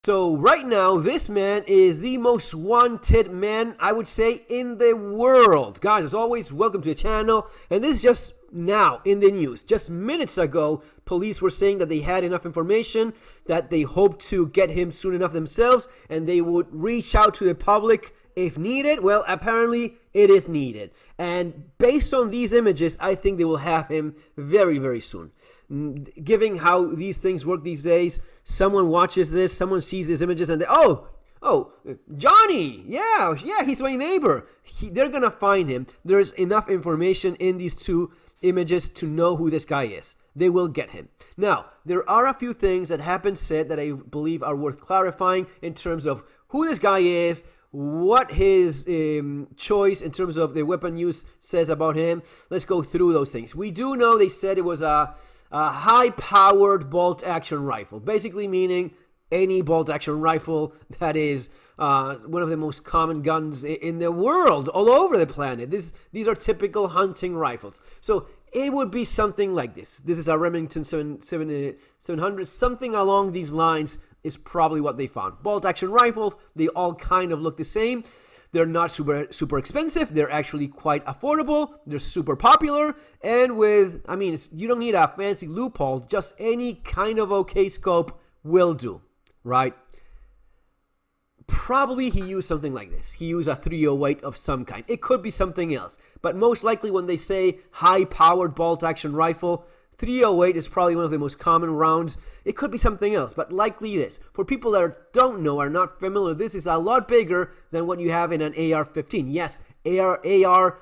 So right now, this man is the most wanted man, I would say, in the world. Guys, as always, welcome to the channel. And this is just now in the news. Just minutes ago, police were saying that they had enough information, that they hoped to get him soon enough themselves, and they would reach out to the public if needed. Well, apparently it is needed. And based on these images, I think they will have him very, very soon. Given how these things work these days, someone watches this, someone sees these images, and they, oh, Johnny, yeah, he's my neighbor. They're gonna find him. There's enough information in these two images to know who this guy is. They will get him. Now, there are a few things that have been said that I believe are worth clarifying in terms of who this guy is, what his choice in terms of the weapon use says about him. Let's go through those things. We do know they said it was a high-powered bolt-action rifle, basically meaning any bolt-action rifle that is one of the most common guns in the world, all over the planet. These are typical hunting rifles. So it would be something like this. This is a Remington 700, something along these lines is probably what they found. Bolt-action rifles, they all kind of look the same. They're not super expensive. They're actually quite affordable. They're super popular. And with, I mean, you don't need a fancy loophole. Just any kind of okay scope will do, right? Probably he used something like this. He used a 308 of some kind. It could be something else. But most likely when they say high-powered bolt-action rifle, 308 is probably one of the most common rounds. It could be something else, but likely this. For people that don't know, are not familiar, this is a lot bigger than what you have in an AR-15. Yes, AR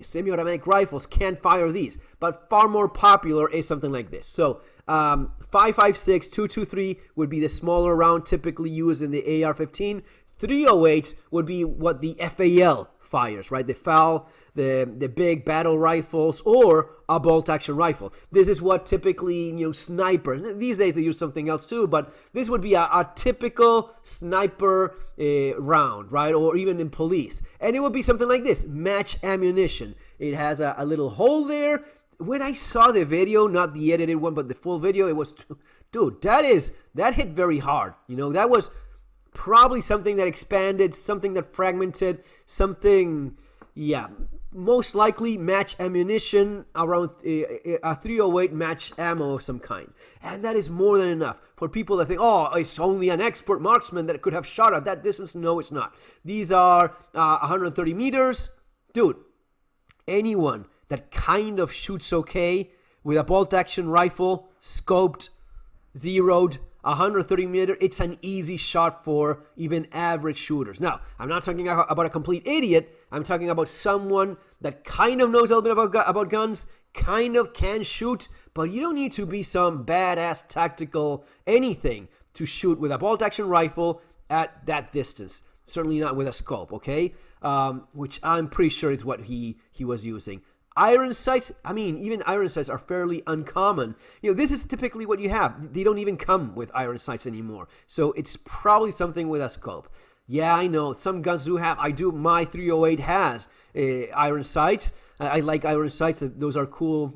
semi-automatic rifles can fire these, but far more popular is something like this. So 5.56, 223 would be the smaller round typically used in the AR-15. 308 would be what the FAL fires, right? The FAL, the big battle rifles, or a bolt-action rifle. This is what typically, snipers, these days they use something else too, but this would be a typical sniper round, right? Or even in police. And it would be something like this, match ammunition. It has a little hole there. When I saw the video, not the edited one, but the full video, it was, dude, that hit very hard. That was probably something that expanded, something that fragmented, something, yeah, most likely match ammunition around a 308 match ammo of some kind. And that is more than enough for people that think, oh, it's only an expert marksman that could have shot at that distance. No, it's not. These are 130 meters. Dude, anyone that kind of shoots okay with a bolt-action rifle, scoped, zeroed, 130 meter, it's an easy shot for even average shooters. Now, I'm not talking about a complete idiot. I'm talking about someone that kind of knows a little bit about guns, kind of can shoot, but you don't need to be some badass tactical anything to shoot with a bolt-action rifle at that distance. Certainly not with a scope, okay? Which I'm pretty sure is what he was using. Iron sights, I mean, even iron sights are fairly uncommon. This is typically what you have. They don't even come with iron sights anymore. So it's probably something with a scope. Yeah, I know. Some guns do have. My 308 has iron sights. I like iron sights. Those are cool,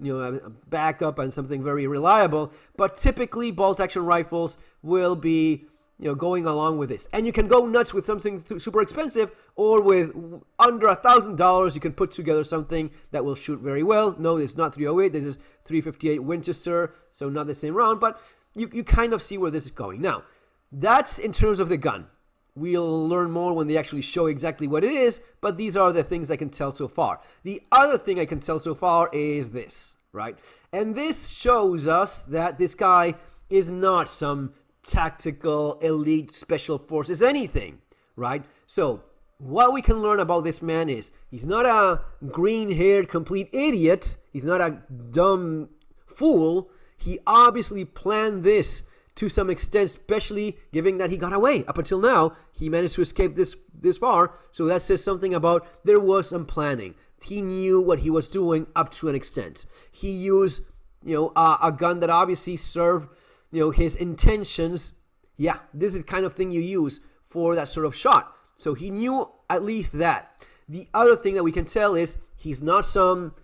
backup and something very reliable. But typically, bolt-action rifles will be going along with this. And you can go nuts with something super expensive, or with under $1,000, you can put together something that will shoot very well. No, it's not 308. This is 358 Winchester, so not the same round, but you kind of see where this is going. Now, that's in terms of the gun. We'll learn more when they actually show exactly what it is, but these are the things I can tell so far. The other thing I can tell so far is this, right? And this shows us that this guy is not some tactical elite special forces anything, right? So what we can learn about this man is he's not a green-haired complete idiot. He's not a dumb fool. He obviously planned this to some extent, especially given that he got away. Up until now, he managed to escape this far, so that says something about there was some planning. He knew what he was doing up to an extent. He used a gun that obviously served his intentions. Yeah, this is the kind of thing you use for that sort of shot. So he knew at least that. The other thing that we can tell is he's not some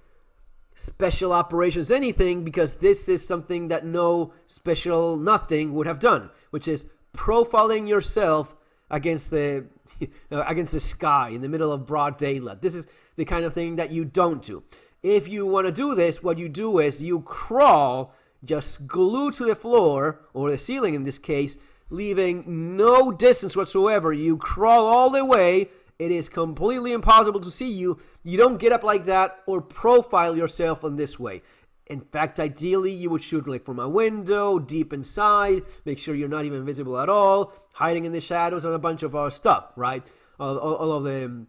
special operations anything, because this is something that no special nothing would have done, which is profiling yourself against the sky in the middle of broad daylight. This is the kind of thing that you don't do. If you want to do this, what you do is you crawl, just glued to the floor, or the ceiling in this case, leaving no distance whatsoever. You crawl all the way. It is completely impossible to see you. You don't get up like that or profile yourself in this way. In fact, ideally, you would shoot like from a window, deep inside, make sure you're not even visible at all, hiding in the shadows, and a bunch of other stuff, right? All of the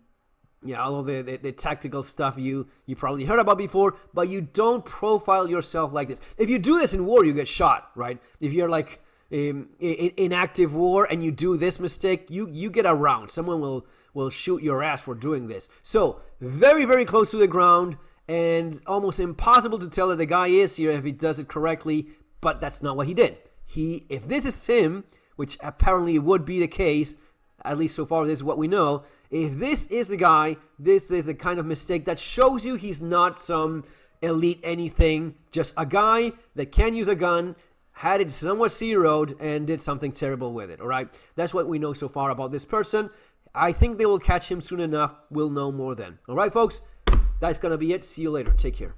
tactical stuff you probably heard about before, but you don't profile yourself like this. If you do this in war, you get shot, right? If you're like in active war and you do this mistake, you get around. Someone will shoot your ass for doing this. So very, very close to the ground, and almost impossible to tell that the guy is here if he does it correctly, but that's not what he did. If this is him, which apparently would be the case, at least so far this is what we know, if this is the guy, this is the kind of mistake that shows you he's not some elite anything, just a guy that can use a gun, had it somewhat zeroed, and did something terrible with it, all right? That's what we know so far about this person. I think they will catch him soon enough. We'll know more then. All right, folks? That's going to be it. See you later. Take care.